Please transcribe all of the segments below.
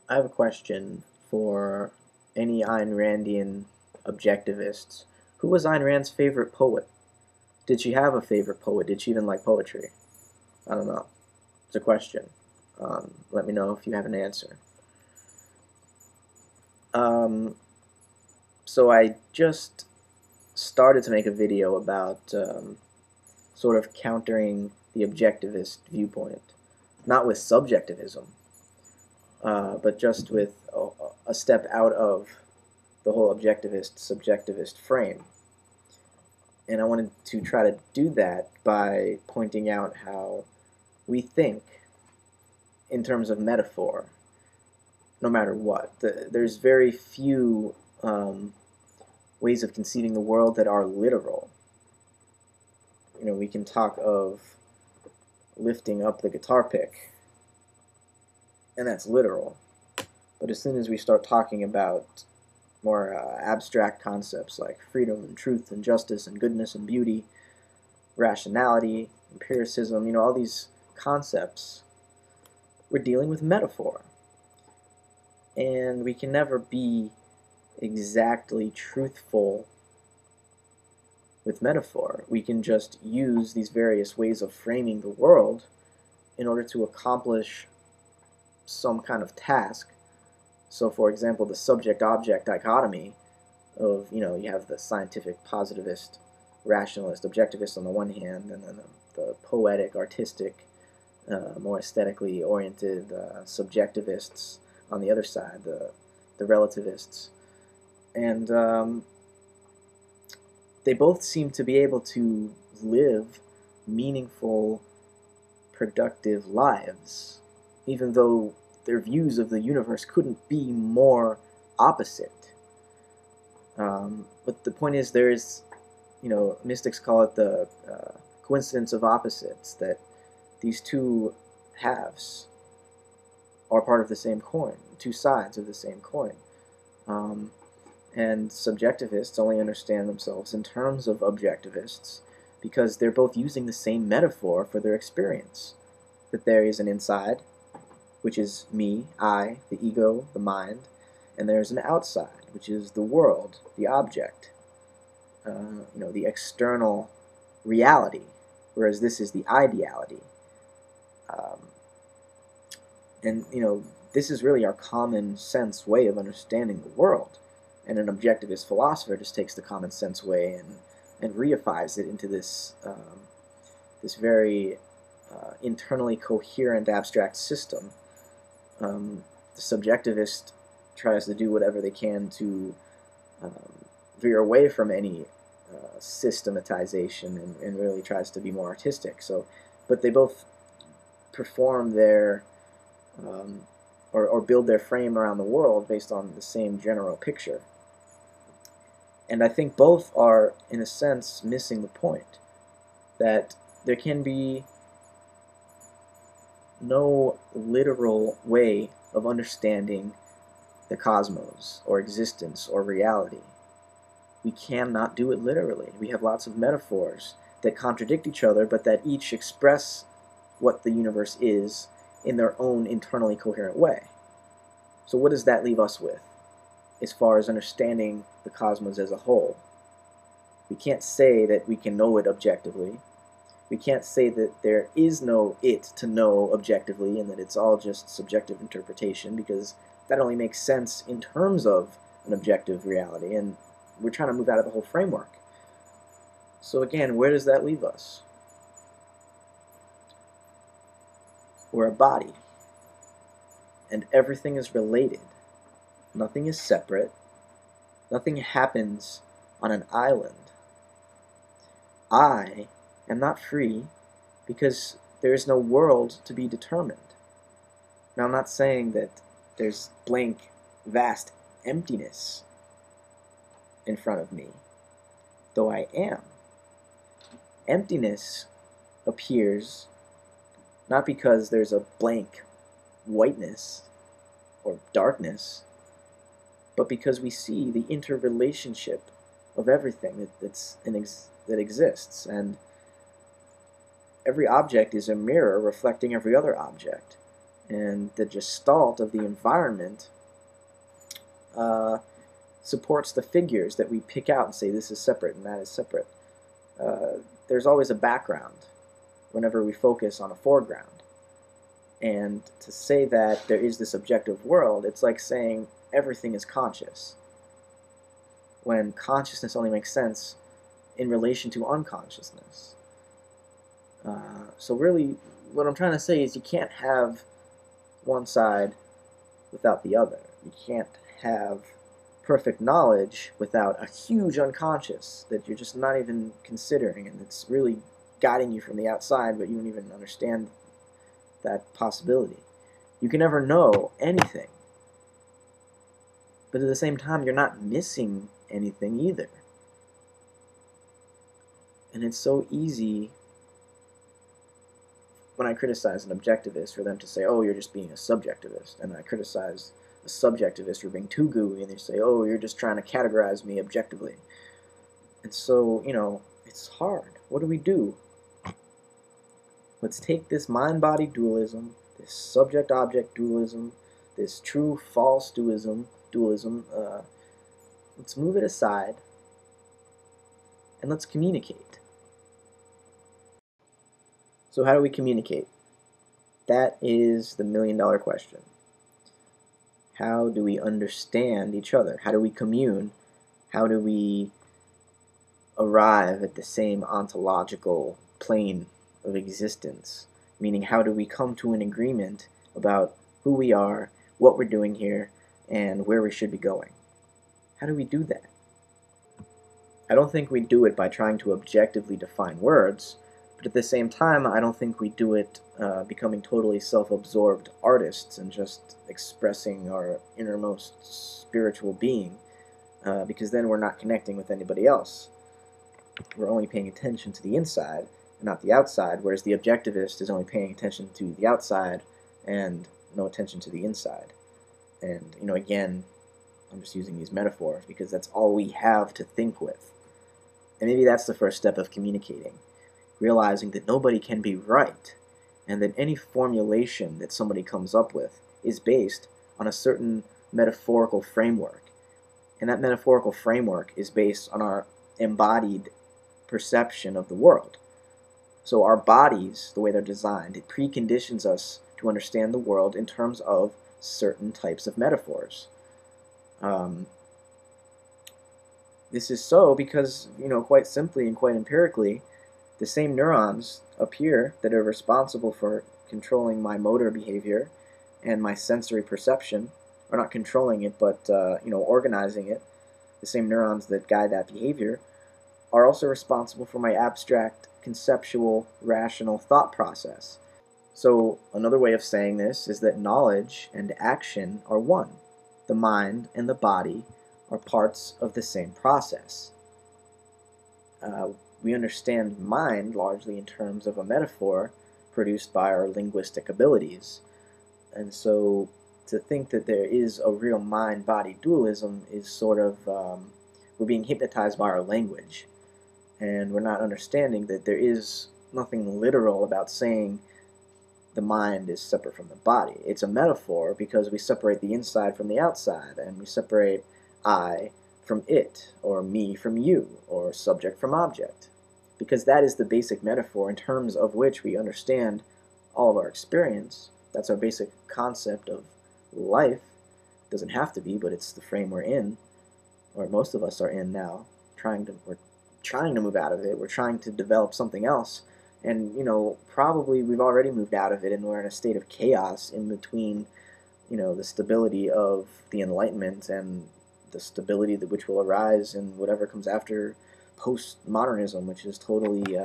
I have a question for any Ayn Randian objectivists. Who was Ayn Rand's favorite poet? Did she have a favorite poet? Did she even like poetry? I don't know. It's a question. Let me know if you have an answer. Um, so I just started to make a video about sort of countering the objectivist viewpoint, not with subjectivism, but just with a step out of the whole objectivist subjectivist frame. And I wanted to try to do that by pointing out how we think in terms of metaphor, no matter what. There's very few ways of conceiving the world that are literal. You know, we can talk of lifting up the guitar pick, and that's literal. But as soon as we start talking about more abstract concepts like freedom and truth and justice and goodness and beauty, rationality, empiricism, all these concepts, we're dealing with metaphor. And we can never be exactly truthful with metaphor. We can just use these various ways of framing the world in order to accomplish some kind of task. So, for example, the subject-object dichotomy of, you have the scientific, positivist, rationalist, objectivist on the one hand, and then the poetic, artistic, more aesthetically oriented subjectivists on the other side, the relativists. And they both seem to be able to live meaningful, productive lives, even though their views of the universe couldn't be more opposite. But the point is, there's, mystics call it the coincidence of opposites, that these two halves are part of the same coin, two sides of the same coin. And subjectivists only understand themselves in terms of objectivists because they're both using the same metaphor for their experience. That there is an inside, which is me, I, the ego, the mind, and there's an outside, which is the world, the object, the external reality, whereas this is the ideality. And this is really our common sense way of understanding the world. And an objectivist philosopher just takes the common sense way and reifies it into this this very internally coherent abstract system. The subjectivist tries to do whatever they can to veer away from any systematization and really tries to be more artistic. So, but they both perform their or build their frame around the world based on the same general picture. And I think both are, in a sense, missing the point that there can be no literal way of understanding the cosmos or existence or reality. We cannot do it literally. We have lots of metaphors that contradict each other, but that each express what the universe is in their own internally coherent way. So what does that leave us with as far as understanding the cosmos as a whole? We can't say that we can know it objectively. We can't say that there is no it to know objectively and that it's all just subjective interpretation, because that only makes sense in terms of an objective reality, and we're trying to move out of the whole framework. So again, where does that leave us? We're a body, and everything is related. Nothing is separate. Nothing happens on an island. I am not free because there is no world to be determined. Now, I'm not saying that there's blank, vast emptiness in front of me, though I am. Emptiness appears not because there's a blank whiteness or darkness, but because we see the interrelationship of everything that exists, and every object is a mirror reflecting every other object. And the gestalt of the environment supports the figures that we pick out and say this is separate and that is separate. There's always a background whenever we focus on a foreground. And to say that there is this objective world, it's like saying everything is conscious, when consciousness only makes sense in relation to unconsciousness. So really, what I'm trying to say is you can't have one side without the other. You can't have perfect knowledge without a huge unconscious that you're just not even considering, and it's really guiding you from the outside, but you don't even understand that possibility. You can never know anything, but at the same time, you're not missing anything either. And it's so easy when I criticize an objectivist for them to say, oh, you're just being a subjectivist, and I criticize a subjectivist for being too gooey, and they say, oh, you're just trying to categorize me objectively. And so, it's hard. What do we do? Let's take this mind-body dualism, this subject-object dualism, this true-false dualism, let's move it aside, and let's communicate. So how do we communicate? That is the million-dollar question. How do we understand each other? How do we commune? How do we arrive at the same ontological plane of existence? Meaning, how do we come to an agreement about who we are, what we're doing here, and where we should be going? How do we do that? I don't think we do it by trying to objectively define words, but at the same time, I don't think we do it becoming totally self-absorbed artists and just expressing our innermost spiritual being, because then we're not connecting with anybody else. We're only paying attention to the inside and not the outside, whereas the objectivist is only paying attention to the outside and no attention to the inside. And, again, I'm just using these metaphors because that's all we have to think with. And maybe that's the first step of communicating, realizing that nobody can be right, and that any formulation that somebody comes up with is based on a certain metaphorical framework. And that metaphorical framework is based on our embodied perception of the world. So our bodies, the way they're designed, it preconditions us to understand the world in terms of certain types of metaphors. This is so because, quite simply and quite empirically, the same neurons up here that are responsible for controlling my motor behavior and my sensory perception, or not controlling it, but organizing it, the same neurons that guide that behavior, are also responsible for my abstract, conceptual, rational thought process. So another way of saying this is that knowledge and action are one. The mind and the body are parts of the same process. We understand mind largely in terms of a metaphor produced by our linguistic abilities. And so to think that there is a real mind-body dualism is sort of, we're being hypnotized by our language. And we're not understanding that there is nothing literal about saying the mind is separate from the body. It's a metaphor because we separate the inside from the outside, and we separate I from it, or me from you, or subject from object. Because that is the basic metaphor in terms of which we understand all of our experience. That's our basic concept of life. It doesn't have to be, but it's the frame we're in, or most of us are in now. We're trying to move out of it. We're trying to develop something else. And, probably we've already moved out of it, and we're in a state of chaos in between, the stability of the Enlightenment and the stability which will arise in whatever comes after postmodernism, which is totally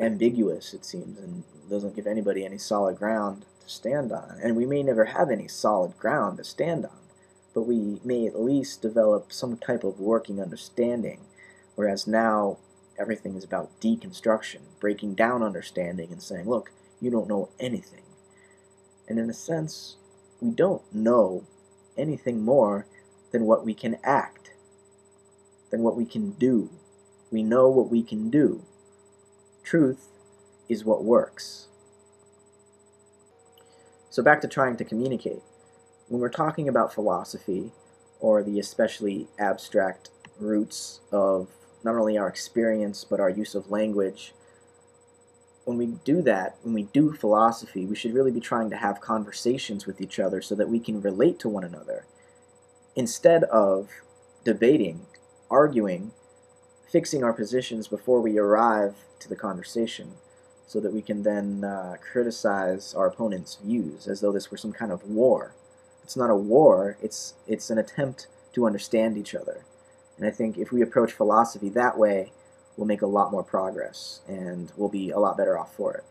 ambiguous, it seems, and doesn't give anybody any solid ground to stand on. And we may never have any solid ground to stand on, but we may at least develop some type of working understanding, whereas now everything is about deconstruction, breaking down understanding and saying, look, you don't know anything. And in a sense, we don't know anything more than what we can act, than what we can do. We know what we can do. Truth is what works. So back to trying to communicate. When we're talking about philosophy, or the especially abstract roots of not only our experience but our use of language, when we do that, when we do philosophy, we should really be trying to have conversations with each other so that we can relate to one another instead of debating, arguing, fixing our positions before we arrive to the conversation, so that we can then criticize our opponent's views as though this were some kind of war. It's not a war, it's an attempt to understand each other. And I think if we approach philosophy that way, we'll make a lot more progress and we'll be a lot better off for it.